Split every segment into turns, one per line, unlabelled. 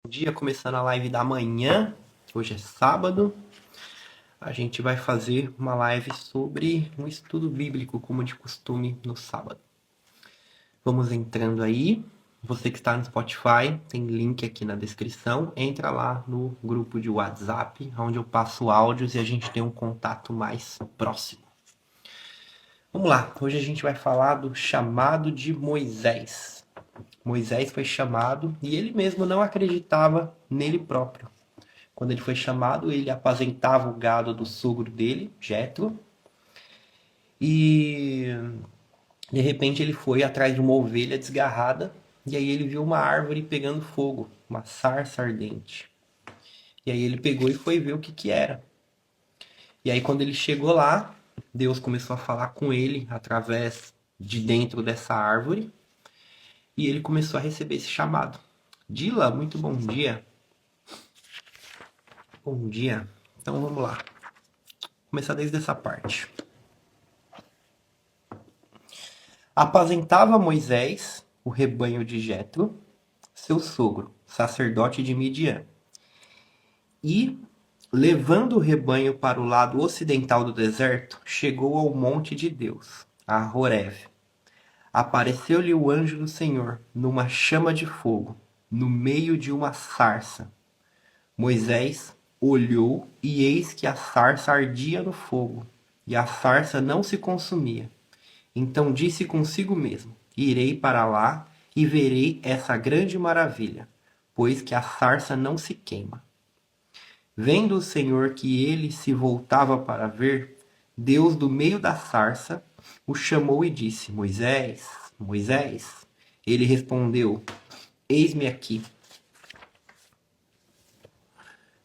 Dia começando a live da manhã. Hoje é sábado. A gente vai fazer uma live sobre um estudo bíblico, como de costume, no sábado. Vamos entrando aí. Você que está no Spotify, tem link aqui na descrição. Entra lá no grupo de WhatsApp, onde eu passo áudios e a gente tem um contato mais próximo. Vamos lá. Hoje a gente vai falar do chamado de Moisés. Moisés foi chamado e ele mesmo não acreditava nele próprio. Quando ele foi chamado, ele apacentava o gado do sogro dele, Jétro, e de repente ele foi atrás de uma ovelha desgarrada, e aí ele viu uma árvore pegando fogo, uma sarça ardente. E aí ele pegou e foi ver o que que era. E aí quando ele chegou lá, Deus começou a falar com ele através de dentro dessa árvore, e ele começou a receber esse chamado. Dila, muito bom dia. Bom dia. Então vamos lá. Vou começar desde essa parte. Apacentava Moisés o rebanho de Jetro, seu sogro, sacerdote de Midian. E, levando o rebanho para o lado ocidental do deserto, chegou ao monte de Deus, a Horeb. Apareceu-lhe o anjo do Senhor, numa chama de fogo, no meio de uma sarça. Moisés olhou, e eis que a sarça ardia no fogo, e a sarça não se consumia. Então disse consigo mesmo: Irei para lá e verei essa grande maravilha, pois que a sarça não se queima. Vendo o Senhor que ele se voltava para ver, Deus do meio da sarça o chamou e disse: Moisés, Moisés. Ele respondeu: Eis-me aqui.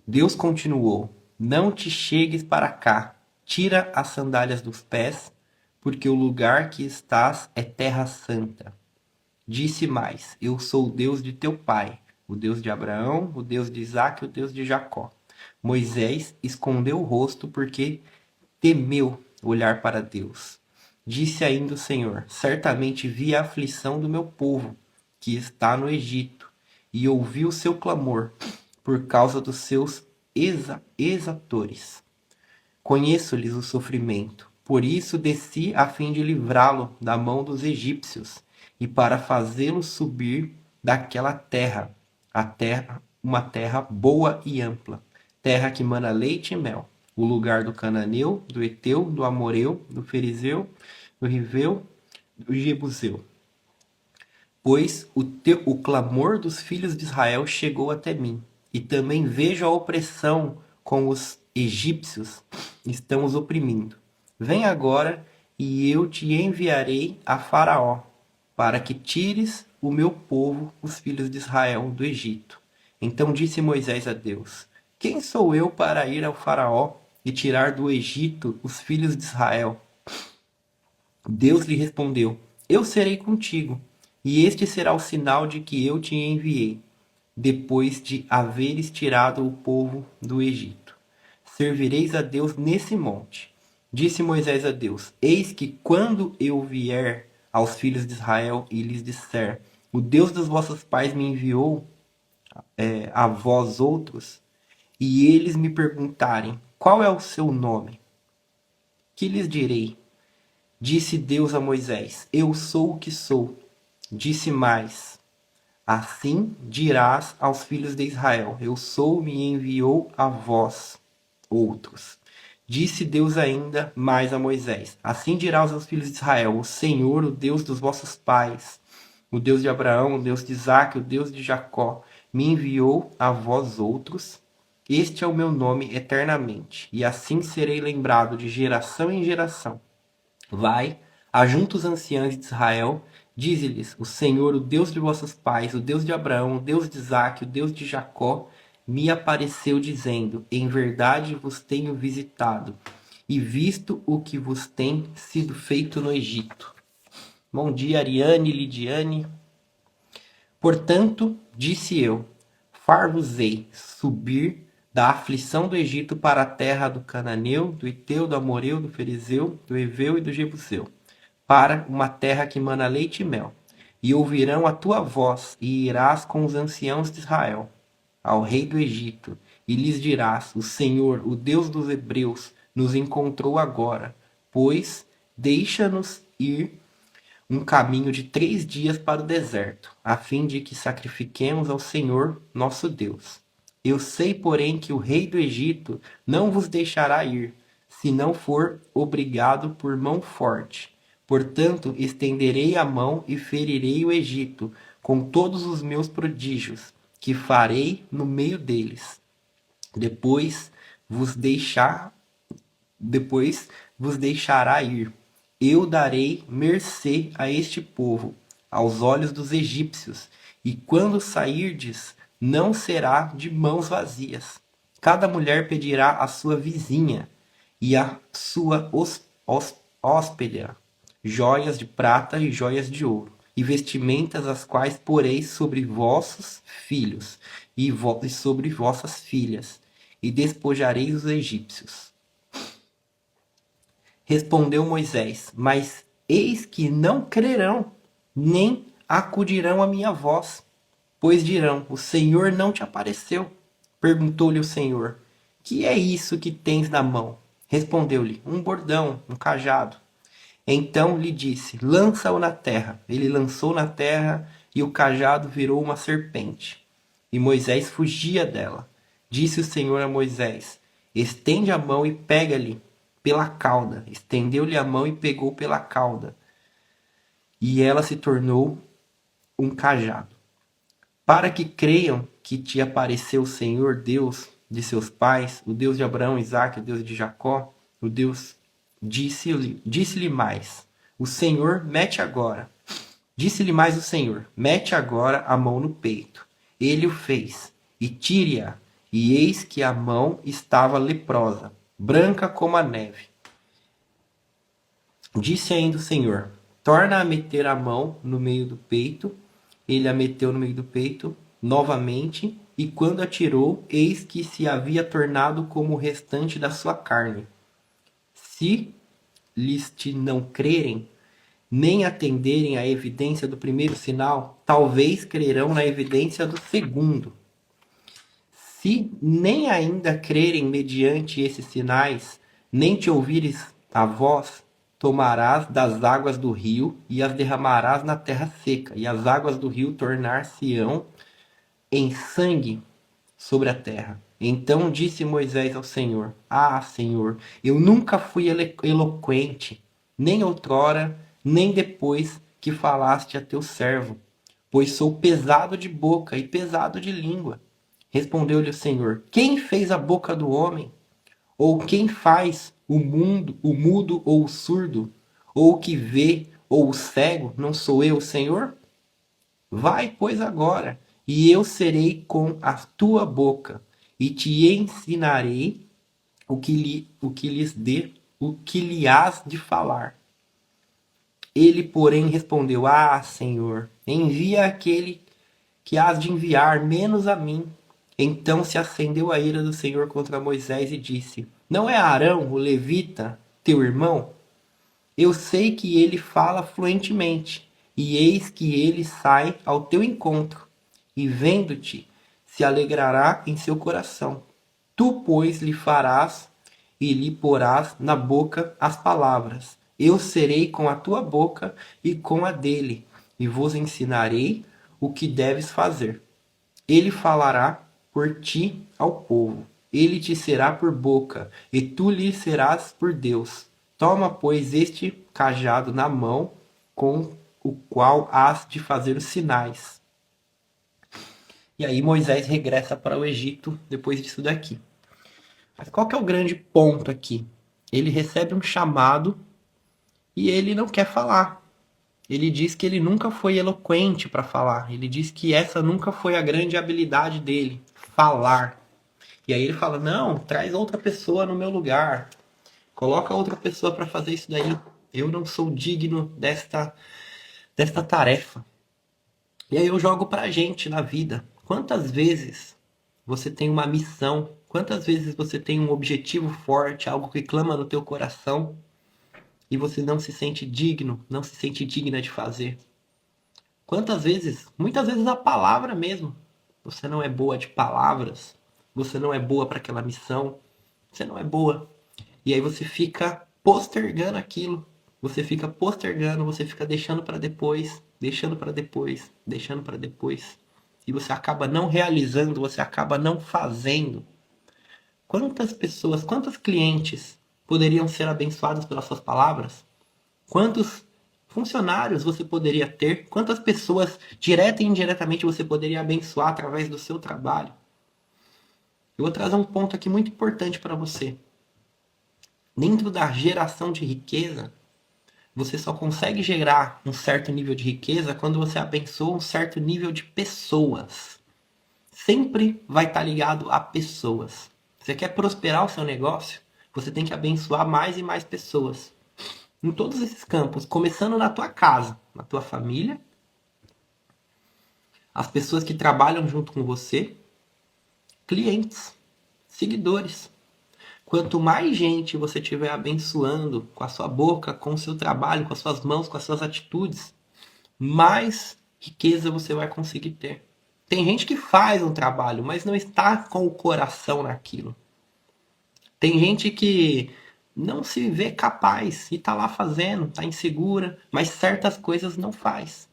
Deus continuou: Não te chegues para cá, tira as sandálias dos pés, porque o lugar que estás é terra santa. Disse mais: Eu sou o Deus de teu pai, o Deus de Abraão, o Deus de Isaque, o Deus de Jacó. Moisés escondeu o rosto porque temeu olhar para Deus. Disse ainda o Senhor: Certamente vi a aflição do meu povo, que está no Egito, e ouvi o seu clamor por causa dos seus exatores. Conheço-lhes o sofrimento, por isso desci a fim de livrá-lo da mão dos egípcios e para fazê-lo subir daquela terra, a terra, uma terra boa e ampla, terra que mana leite e mel, o lugar do cananeu, do Eteu, do Amoreu, do Ferizeu, do Riveu, do Jebuseu. Pois o clamor dos filhos de Israel chegou até mim, e também vejo a opressão com os egípcios estão os oprimindo. Vem agora, e eu te enviarei a Faraó, para que tires o meu povo, os filhos de Israel, do Egito. Então disse Moisés a Deus: Quem sou eu para ir ao Faraó e tirar do Egito os filhos de Israel? Deus lhe respondeu: Eu serei contigo, e este será o sinal de que eu te enviei, depois de haveres tirado o povo do Egito. Servireis a Deus nesse monte. Disse Moisés a Deus: Eis que quando eu vier aos filhos de Israel e lhes disser: O Deus dos vossos pais me enviou a vós outros, e eles me perguntarem: Qual é o seu nome? Que lhes direi? Disse Deus a Moisés: Eu sou o que sou. Disse mais: Assim dirás aos filhos de Israel: Eu sou, me enviou a vós outros. Disse Deus ainda mais a Moisés: Assim dirás aos filhos de Israel: O Senhor, o Deus dos vossos pais, o Deus de Abraão, o Deus de Isaque, o Deus de Jacó, me enviou a vós outros. Este é o meu nome eternamente, e assim serei lembrado de geração em geração. Vai, ajunta os anciãos de Israel, dize-lhes: O Senhor, o Deus de vossos pais, o Deus de Abraão, o Deus de Isaque, o Deus de Jacó, me apareceu dizendo: Em verdade vos tenho visitado e visto o que vos tem sido feito no Egito. Bom dia, Ariane, Lidiane. Portanto, disse eu: Far-vos-ei subir da aflição do Egito para a terra do Cananeu, do Eteu, do Amoreu, do Ferizeu, do Eveu e do Jebuseu, para uma terra que mana leite e mel. E ouvirão a tua voz, e irás com os anciãos de Israel. ao rei do Egito, e lhes dirás: o Senhor, o Deus dos Hebreus, nos encontrou agora, pois deixa-nos ir um caminho de 3 dias para o deserto, a fim de que sacrifiquemos ao Senhor nosso Deus. Eu sei, porém, que o rei do Egito não vos deixará ir, se não for obrigado por mão forte. Portanto, estenderei a mão e ferirei o Egito com todos os meus prodígios, que farei no meio deles. Depois vos deixar depois vos deixará ir. Eu darei mercê a este povo, aos olhos dos egípcios, e quando sairdes, não será de mãos vazias. Cada mulher pedirá à sua vizinha e à sua hóspede joias de prata e joias de ouro, e vestimentas as quais poreis sobre vossos filhos e sobre vossas filhas, e despojareis os egípcios. Respondeu Moisés: mas eis que não crerão, nem acudirão à minha voz, pois dirão: o Senhor não te apareceu. Perguntou-lhe o Senhor: que é isso que tens na mão? Respondeu-lhe: um bordão, um cajado. Então lhe disse: lança-o na terra. Ele lançou na terra, e o cajado virou uma serpente. E Moisés fugia dela. Disse o Senhor a Moisés: estende a mão e pega-lhe pela cauda. Estendeu-lhe a mão e pegou pela cauda. E ela se tornou um cajado. Para que creiam que te apareceu o Senhor Deus de seus pais, o Deus de Abraão, Isaque, o Deus de Jacó, o Deus disse-lhe mais: o Senhor mete agora. Disse-lhe mais o Senhor: mete agora a mão no peito. Ele o fez, e tire-a, e eis que a mão estava leprosa, branca como a neve. Disse ainda o Senhor: torna a meter a mão no meio do peito. Ele a meteu no meio do peito novamente, e quando a tirou, eis que se havia tornado como o restante da sua carne. Se lhes te não crerem, nem atenderem à evidência do primeiro sinal, talvez crerão na evidência do segundo. Se nem ainda crerem mediante esses sinais, nem te ouvires a voz, tomarás das águas do rio e as derramarás na terra seca, e as águas do rio tornar-se-ão em sangue sobre a terra. Então disse Moisés ao Senhor: ah, Senhor, eu nunca fui eloquente, nem outrora, nem depois que falaste a teu servo, pois sou pesado de boca e pesado de língua. Respondeu-lhe o Senhor: quem fez a boca do homem? Ou quem faz o mudo ou o surdo? Ou o que vê ou o cego? Não sou eu, Senhor? Vai, pois, agora, e eu serei com a tua boca, e te ensinarei o que lhe hás de falar. Ele, porém, respondeu: ah, Senhor, envia aquele que hás de enviar, menos a mim. Então se acendeu a ira do Senhor contra Moisés e disse: não é Arão, o levita, teu irmão? Eu sei que ele fala fluentemente, e eis que ele sai ao teu encontro, e vendo-te, se alegrará em seu coração. Tu, pois, lhe farás e lhe porás na boca as palavras. Eu serei com a tua boca e com a dele, e vos ensinarei o que deves fazer. Ele falará por ti ao povo. Ele te será por boca, e tu lhe serás por Deus. Toma, pois, este cajado na mão, com o qual hás de fazer os sinais. E aí Moisés regressa para o Egito depois disso daqui. Mas qual que é o grande ponto aqui? Ele recebe um chamado e ele não quer falar. Ele diz que ele nunca foi eloquente para falar. Ele diz que essa nunca foi a grande habilidade dele, falar. E aí ele fala: não, traz outra pessoa no meu lugar. Coloca outra pessoa para fazer isso daí. Eu não sou digno desta tarefa. E aí eu jogo pra gente na vida. Quantas vezes você tem uma missão? Quantas vezes você tem um objetivo forte, algo que clama no teu coração, e você não se sente digno, não se sente digna de fazer? Quantas vezes? Muitas vezes a palavra mesmo. você não é boa de palavras, você não é boa para aquela missão, você não é boa. E aí você fica postergando aquilo, você fica postergando, você fica deixando para depois, deixando para depois, deixando para depois. E você acaba não realizando, você acaba não fazendo. Quantas pessoas, quantos clientes poderiam ser abençoados pelas suas palavras? Quantos funcionários você poderia ter? Quantas pessoas, direta e indiretamente, você poderia abençoar através do seu trabalho? Eu vou trazer um ponto aqui muito importante para você. Dentro da geração de riqueza, você só consegue gerar um certo nível de riqueza quando você abençoa um certo nível de pessoas. Sempre vai estar ligado a pessoas. Você quer prosperar o seu negócio? Você tem que abençoar mais e mais pessoas. Em todos esses campos, começando na tua casa, na tua família, as pessoas que trabalham junto com você, clientes, seguidores. Quanto mais gente você estiver abençoando com a sua boca, com o seu trabalho, com as suas mãos, com as suas atitudes, mais riqueza você vai conseguir ter. Tem gente que faz um trabalho, mas não está com o coração naquilo. Tem gente que não se vê capaz e está lá fazendo, está insegura, mas certas coisas não faz.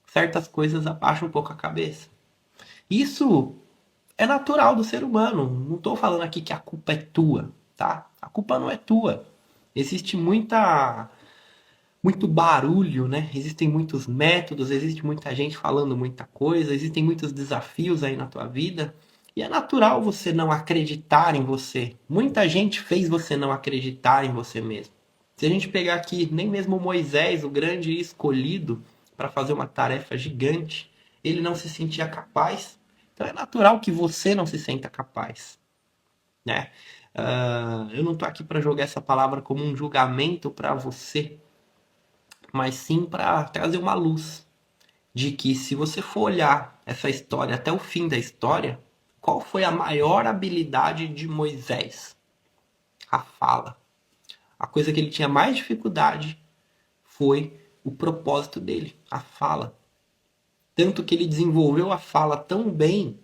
Certas coisas abaixam um pouco a cabeça. Isso é natural do ser humano. Não estou falando aqui que a culpa é tua, tá? A culpa não é tua. Existe muito barulho, né? Existem muitos métodos, existe muita gente falando muita coisa, existem muitos desafios aí na tua vida. E é natural você não acreditar em você. Muita gente fez você não acreditar em você mesmo. Se a gente pegar aqui, nem mesmo Moisés, o grande escolhido para fazer uma tarefa gigante, ele não se sentia capaz. Então é natural que você não se sinta capaz, né? Eu não tô aqui para jogar essa palavra como um julgamento para você, mas sim para trazer uma luz de que se você for olhar essa história até o fim da história, qual foi a maior habilidade de Moisés? A fala. A coisa que ele tinha mais dificuldade foi o propósito dele, a fala. Tanto que ele desenvolveu a fala tão bem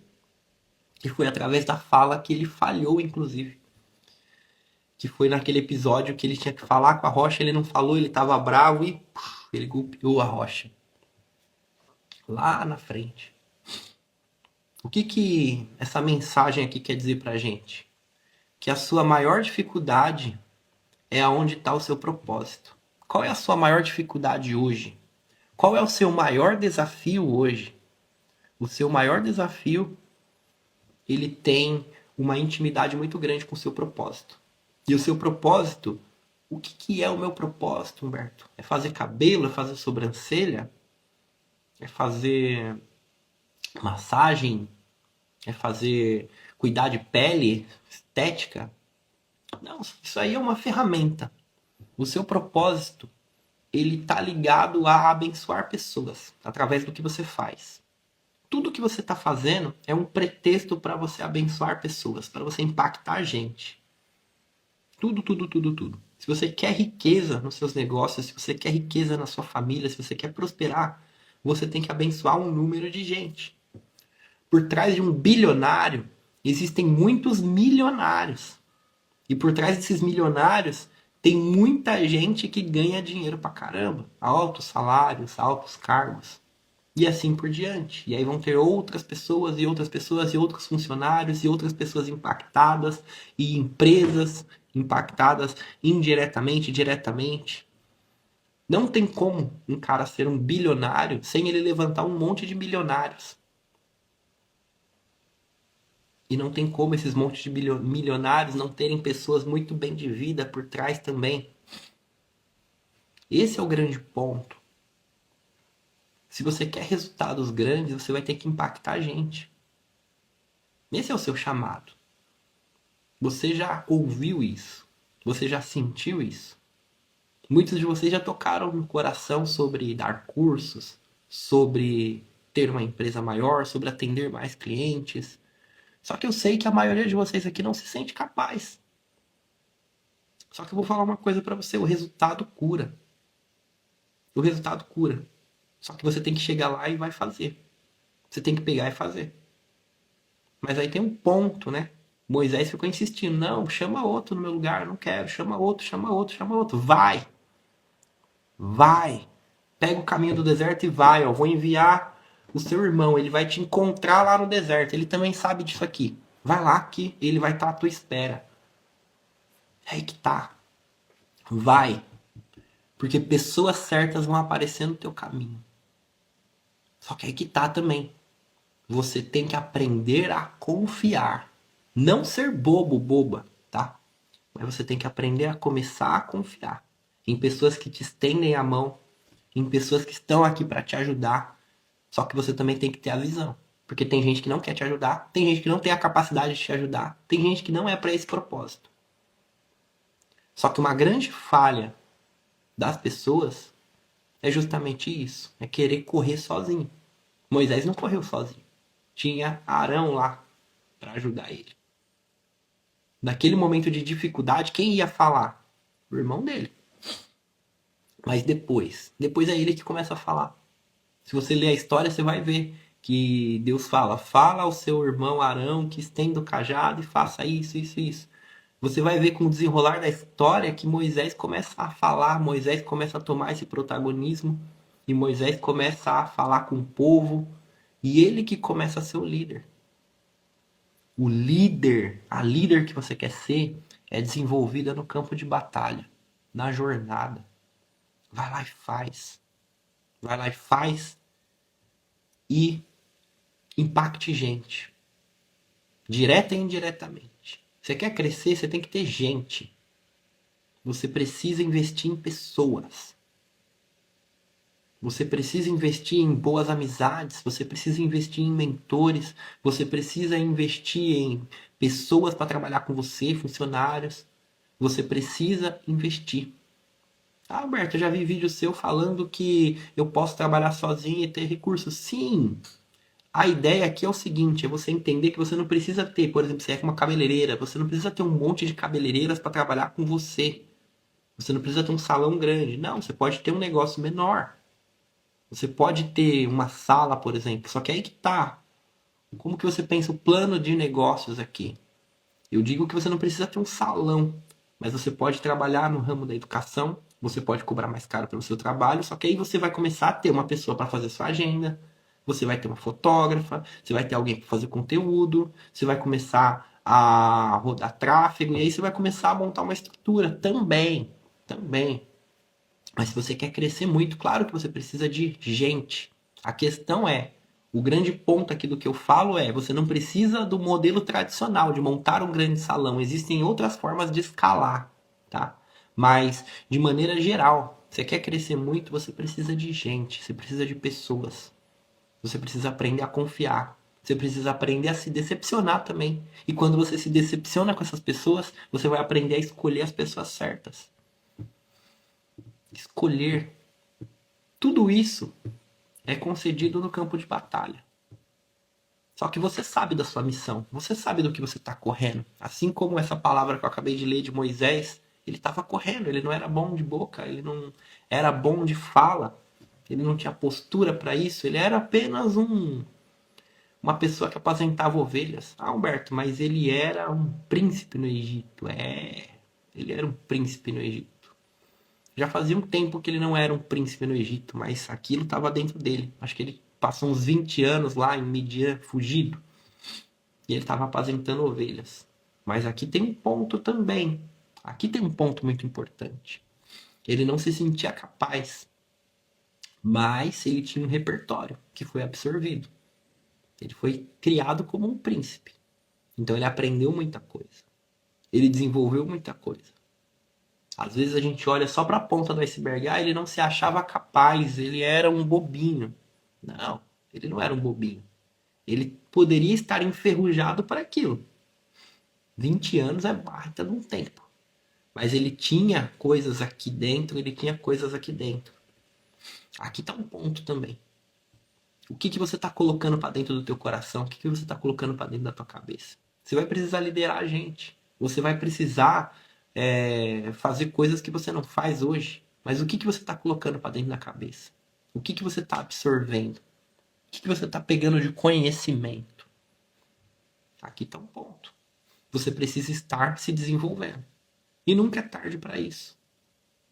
que foi através da fala que ele falhou, inclusive. Que foi naquele episódio que ele tinha que falar com a rocha, ele não falou, ele estava bravo e ele golpeou a rocha. Lá na frente. O que essa mensagem aqui quer dizer pra gente? Que a sua maior dificuldade é aonde está o seu propósito. Qual é a sua maior dificuldade hoje? Qual é o seu maior desafio hoje? O seu maior desafio, ele tem uma intimidade muito grande com o seu propósito. E o seu propósito, o que é o meu propósito, Humberto? É fazer cabelo? É fazer sobrancelha? É fazer massagem? É fazer cuidar de pele? Estética? Não, isso aí é uma ferramenta. O seu propósito, ele está ligado a abençoar pessoas através do que você faz. Tudo que você está fazendo é um pretexto para você abençoar pessoas, para você impactar gente. Tudo, tudo, tudo, tudo. Se você quer riqueza nos seus negócios, se você quer riqueza na sua família, se você quer prosperar, você tem que abençoar um número de gente. Por trás de um bilionário, existem muitos milionários. E por trás desses milionários, tem muita gente que ganha dinheiro pra caramba. Altos salários, altos cargos. E assim por diante. E aí vão ter outras pessoas e outras pessoas e outros funcionários e outras pessoas impactadas e empresas impactadas indiretamente, diretamente. Não tem como um cara ser um bilionário sem ele levantar um monte de milionários. E não tem como esses montes de milionários não terem pessoas muito bem de vida por trás também. Esse é o grande ponto. Se você quer resultados grandes, você vai ter que impactar a gente. Esse é o seu chamado. Você já ouviu isso? Você já sentiu isso? Muitos de vocês já tocaram no coração sobre dar cursos, sobre ter uma empresa maior, sobre atender mais clientes. Só que eu sei que a maioria de vocês aqui não se sente capaz. Só que eu vou falar uma coisa para você, o resultado cura. O resultado cura. Só que você tem que chegar lá e vai fazer. Você tem que pegar e fazer. Mas aí tem um ponto, né? Moisés ficou insistindo, não, chama outro no meu lugar, não quero, chama outro, chama outro, chama outro. Vai, vai. Pega o caminho do deserto e vai, ó. Vou enviar o seu irmão, ele vai te encontrar lá no deserto. Ele também sabe disso aqui. Vai lá que ele vai estar à tua espera. É aí que tá. Vai. Porque pessoas certas vão aparecer no teu caminho. Só que é aí que tá também. Você tem que aprender a confiar. Não ser bobo, boba, tá? Mas você tem que aprender a começar a confiar em pessoas que te estendem a mão, em pessoas que estão aqui para te ajudar. Só que você também tem que ter a visão. Porque tem gente que não quer te ajudar, tem gente que não tem a capacidade de te ajudar, tem gente que não é para esse propósito. Só que uma grande falha das pessoas é justamente isso, é querer correr sozinho. Moisés não correu sozinho. Tinha Arão lá para ajudar ele. Naquele momento de dificuldade, quem ia falar? O irmão dele. Mas depois é ele que começa a falar. Se você ler a história, você vai ver que Deus fala ao seu irmão Arão que estenda o cajado e faça isso, isso, isso. Você vai ver com o desenrolar da história que Moisés começa a falar, Moisés começa a tomar esse protagonismo e Moisés começa a falar com o povo e ele que começa a ser o líder. O líder, a líder que você quer ser é desenvolvida no campo de batalha, na jornada. Vai lá e faz. Vai lá e faz e impacte gente, direta e indiretamente. Você quer crescer, você tem que ter gente. Você precisa investir em pessoas. Você precisa investir em boas amizades, você precisa investir em mentores, você precisa investir em pessoas para trabalhar com você, funcionários. Você precisa investir. Ah, Alberto, eu já vi vídeo seu falando que eu posso trabalhar sozinho e ter recursos. Sim, a ideia aqui é o seguinte, é você entender que você não precisa ter, por exemplo, você é uma cabeleireira, você não precisa ter um monte de cabeleireiras para trabalhar com você. Você não precisa ter um salão grande. Não, você pode ter um negócio menor. Você pode ter uma sala, por exemplo. Só que aí que tá. Como que você pensa o plano de negócios aqui? Eu digo que você não precisa ter um salão, mas você pode trabalhar no ramo da educação, você pode cobrar mais caro pelo seu trabalho, só que aí você vai começar a ter uma pessoa para fazer sua agenda, você vai ter uma fotógrafa, você vai ter alguém para fazer conteúdo, você vai começar a rodar tráfego, e aí você vai começar a montar uma estrutura também, também. Mas se você quer crescer muito, claro que você precisa de gente. A questão é, o grande ponto aqui do que eu falo é, você não precisa do modelo tradicional de montar um grande salão. Existem outras formas de escalar, tá? Mas, de maneira geral, você quer crescer muito, você precisa de gente, você precisa de pessoas. Você precisa aprender a confiar. Você precisa aprender a se decepcionar também. E quando você se decepciona com essas pessoas, você vai aprender a escolher as pessoas certas. Escolher. Tudo isso é concedido no campo de batalha. Só que você sabe da sua missão, você sabe do que você está correndo. Assim como essa palavra que eu acabei de ler de Moisés, ele estava correndo, ele não era bom de boca, ele não era bom de fala, ele não tinha postura para isso, ele era apenas uma pessoa que apacentava ovelhas. Ah, Humberto, mas ele era um príncipe no Egito. Ele era um príncipe no Egito. Já fazia um tempo que ele não era um príncipe no Egito, mas aquilo estava dentro dele. Acho que ele passou uns 20 anos lá em Midian, fugido, e ele estava apacentando ovelhas. Mas aqui tem um ponto também. Aqui tem um ponto muito importante. Ele não se sentia capaz, mas ele tinha um repertório que foi absorvido. Ele foi criado como um príncipe. Então ele aprendeu muita coisa. Ele desenvolveu muita coisa. Às vezes a gente olha só para a ponta do iceberg. Ah, ele não se achava capaz, ele era um bobinho. Não, ele não era um bobinho. Ele poderia estar enferrujado para aquilo. 20 anos é baita de um tempo. Mas ele tinha coisas aqui dentro, ele tinha coisas aqui dentro. Aqui está um ponto também. O que você está colocando para dentro do teu coração? O que você está colocando para dentro da tua cabeça? Você vai precisar liderar a gente. Você vai precisar fazer coisas que você não faz hoje. Mas o que você está colocando para dentro da cabeça? O que você está absorvendo? O que você está pegando de conhecimento? Aqui está um ponto. Você precisa estar se desenvolvendo. E nunca é tarde para isso.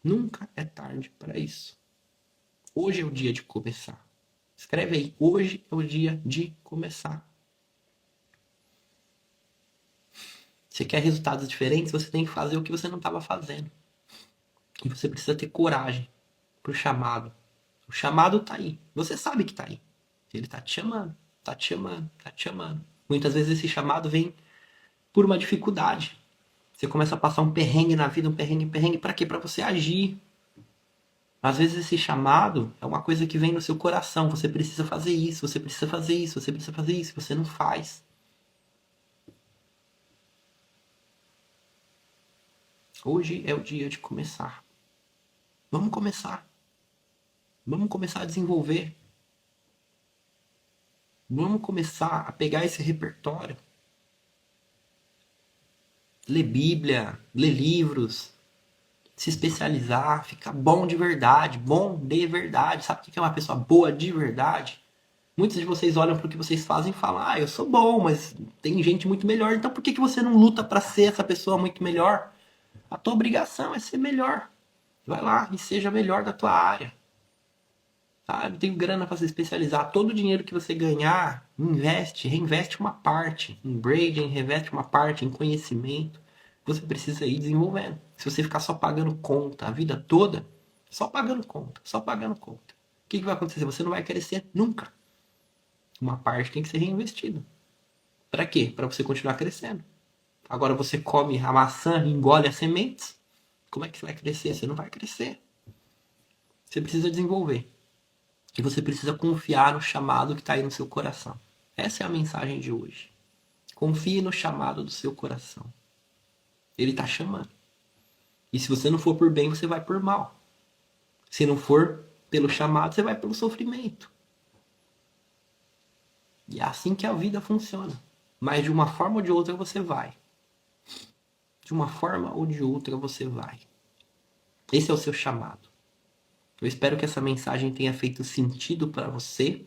Nunca é tarde para isso. Hoje é o dia de começar. Escreve aí. Hoje é o dia de começar. Você quer resultados diferentes? Você tem que fazer o que você não estava fazendo. E você precisa ter coragem pro chamado. O chamado tá aí. Você sabe que tá aí. Ele tá te chamando, tá te chamando, tá te chamando. Muitas vezes esse chamado vem por uma dificuldade. Você começa a passar um perrengue na vida, um perrengue, para quê? Para você agir. Às vezes esse chamado é uma coisa que vem no seu coração. Você precisa fazer isso, você precisa fazer isso, você precisa fazer isso. Você não faz. Hoje é o dia de começar. Vamos começar. Vamos começar a desenvolver. Vamos começar a pegar esse repertório. Ler Bíblia, ler livros, se especializar, ficar bom de verdade, bom de verdade. Sabe o que é uma pessoa boa de verdade? Muitos de vocês olham para o que vocês fazem e falam: ah, eu sou bom, mas tem gente muito melhor. Então por que você não luta para ser essa pessoa muito melhor? A tua obrigação é ser melhor. Vai lá e seja melhor da tua área. Sabe? Não tenho grana para se especializar. Todo o dinheiro que você ganhar, investe, reinveste uma parte em braiding, reinveste uma parte em conhecimento. Você precisa ir desenvolvendo. Se você ficar só pagando conta a vida toda, só pagando conta, só pagando conta, o que vai acontecer? Você não vai crescer nunca. Uma parte tem que ser reinvestida. Para quê? Para você continuar crescendo. Agora você come a maçã, engole as sementes. Como é que você vai crescer? Você não vai crescer. Você precisa desenvolver. E você precisa confiar no chamado que está aí no seu coração. Essa é a mensagem de hoje. Confie no chamado do seu coração. Ele está chamando. E se você não for por bem, você vai por mal. Se não for pelo chamado, você vai pelo sofrimento. E é assim que a vida funciona. Mas de uma forma ou de outra você vai. De uma forma ou de outra você vai. Esse é o seu chamado. Eu espero que essa mensagem tenha feito sentido para você.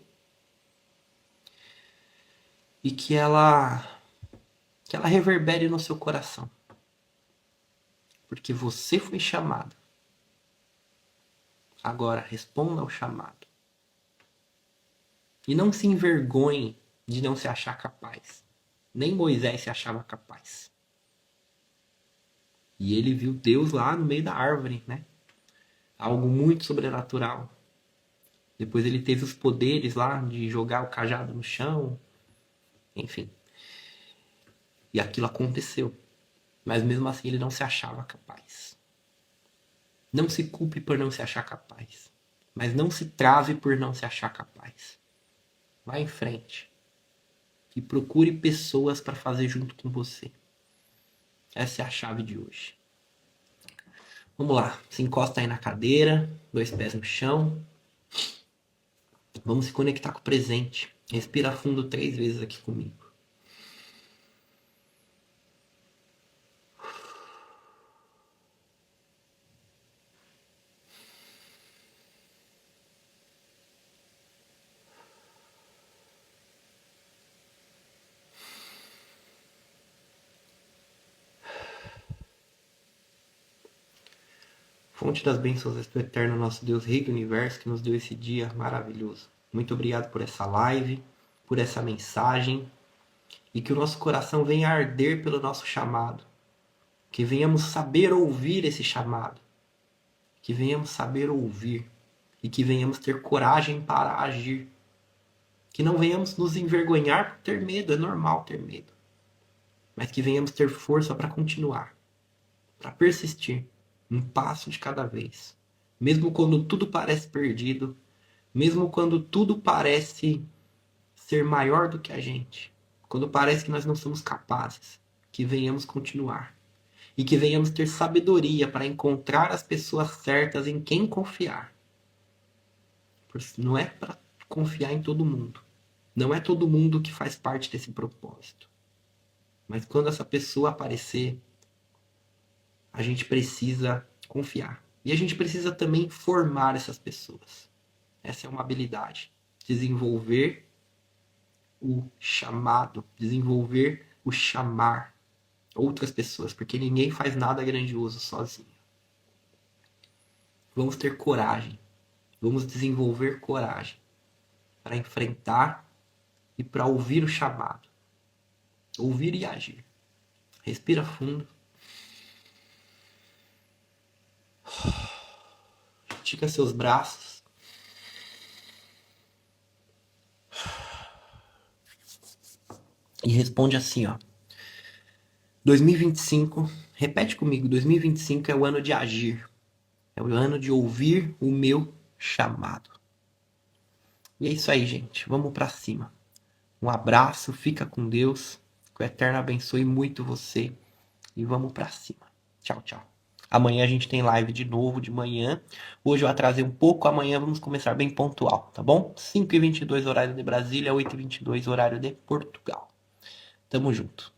E que ela reverbere no seu coração. Porque você foi chamado. Agora responda ao chamado. E não se envergonhe de não se achar capaz. Nem Moisés se achava capaz. E ele viu Deus lá no meio da árvore, né? Algo muito sobrenatural. Depois ele teve os poderes lá de jogar o cajado no chão. Enfim. E aquilo aconteceu. Mas mesmo assim ele não se achava capaz. Não se culpe por não se achar capaz. Mas não se trave por não se achar capaz. Vá em frente. E procure pessoas para fazer junto com você. Essa é a chave de hoje. Vamos lá. Se encosta aí na cadeira. 2 pés no chão. Vamos se conectar com o presente. Respira fundo 3 vezes aqui comigo. Fonte das bênçãos és tu eterno, nosso Deus, Rei do Universo, que nos deu esse dia maravilhoso. Muito obrigado por essa live, por essa mensagem, e que o nosso coração venha arder pelo nosso chamado. Que venhamos saber ouvir esse chamado. Que venhamos saber ouvir. E que venhamos ter coragem para agir. Que não venhamos nos envergonhar por ter medo, é normal ter medo. Mas que venhamos ter força para continuar, para persistir, um passo de cada vez. Mesmo quando tudo parece perdido, mesmo quando tudo parece ser maior do que a gente, quando parece que nós não somos capazes, que venhamos continuar. E que venhamos ter sabedoria para encontrar as pessoas certas em quem confiar. Não é para confiar em todo mundo. Não é todo mundo que faz parte desse propósito. Mas quando essa pessoa aparecer, a gente precisa confiar. E a gente precisa também formar essas pessoas. Essa é uma habilidade. Desenvolver o chamado, desenvolver o chamar outras pessoas, porque ninguém faz nada grandioso sozinho. Vamos ter coragem, vamos desenvolver coragem para enfrentar e para ouvir o chamado. Ouvir e agir. Respira fundo. Estica seus braços. E responde assim, ó. 2025, repete comigo, 2025 é o ano de agir. É o ano de ouvir o meu chamado. E é isso aí, gente. Vamos pra cima. Um abraço, fica com Deus. Que o Eterno abençoe muito você. E vamos pra cima. Tchau, tchau. Amanhã a gente tem live de novo, de manhã. Hoje eu atrasei um pouco, amanhã vamos começar bem pontual, tá bom? 5h22 horário de Brasília, 8h22 horário de Portugal. Tamo junto.